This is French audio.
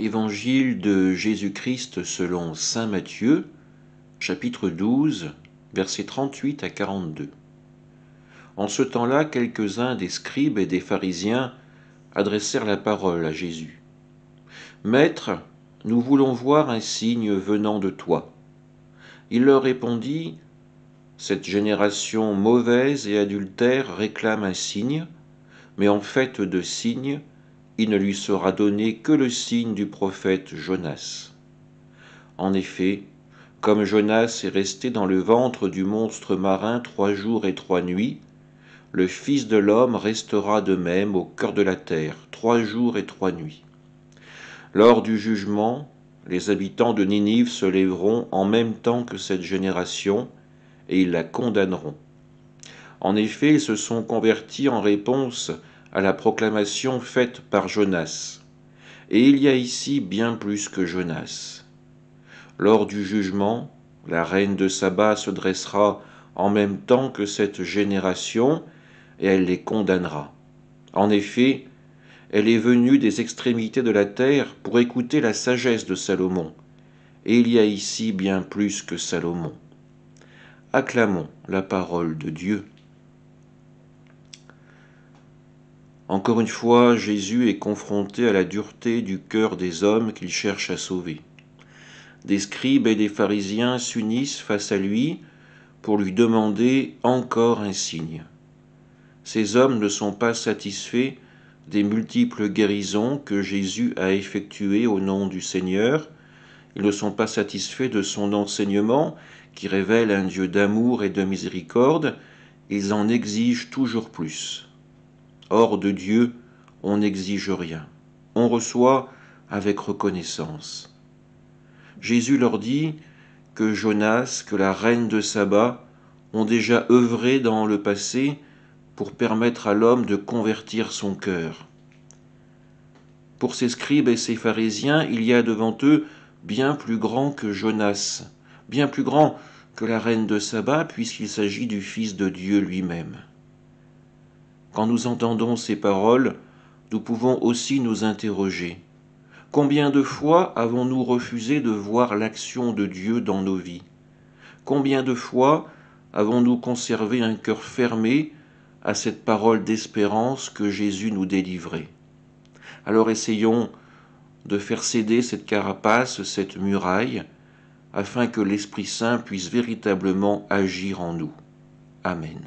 Évangile de Jésus-Christ selon saint Matthieu, chapitre 12, versets 38 à 42. En ce temps-là, quelques-uns des scribes et des pharisiens adressèrent la parole à Jésus. « Maître, nous voulons voir un signe venant de toi. » Il leur répondit, « Cette génération mauvaise et adultère réclame un signe, mais en fait de signe, il ne lui sera donné que le signe du prophète Jonas. En effet, comme Jonas est resté dans le ventre du monstre marin 3 jours et 3 nuits, le Fils de l'homme restera de même au cœur de la terre 3 jours et 3 nuits. Lors du jugement, les habitants de Ninive se lèveront en même temps que cette génération, et ils la condamneront. En effet, ils se sont convertis en réponse à la proclamation faite par Jonas. Et il y a ici bien plus que Jonas. Lors du jugement, la reine de Saba se dressera en même temps que cette génération, et elle les condamnera. En effet, elle est venue des extrémités de la terre pour écouter la sagesse de Salomon, et il y a ici bien plus que Salomon. Acclamons la parole de Dieu. Encore une fois, Jésus est confronté à la dureté du cœur des hommes qu'il cherche à sauver. Des scribes et des pharisiens s'unissent face à lui pour lui demander encore un signe. Ces hommes ne sont pas satisfaits des multiples guérisons que Jésus a effectuées au nom du Seigneur. Ils ne sont pas satisfaits de son enseignement qui révèle un Dieu d'amour et de miséricorde. Ils en exigent toujours plus. Or de Dieu, on n'exige rien. On reçoit avec reconnaissance. Jésus leur dit que Jonas, que la reine de Saba ont déjà œuvré dans le passé pour permettre à l'homme de convertir son cœur. Pour ces scribes et ces pharisiens, il y a devant eux bien plus grand que Jonas, bien plus grand que la reine de Saba, puisqu'il s'agit du Fils de Dieu lui-même. Quand nous entendons ces paroles, nous pouvons aussi nous interroger. Combien de fois avons-nous refusé de voir l'action de Dieu dans nos vies? Combien de fois avons-nous conservé un cœur fermé à cette parole d'espérance que Jésus nous délivrait? Alors essayons de faire céder cette carapace, cette muraille, afin que l'Esprit Saint puisse véritablement agir en nous. Amen.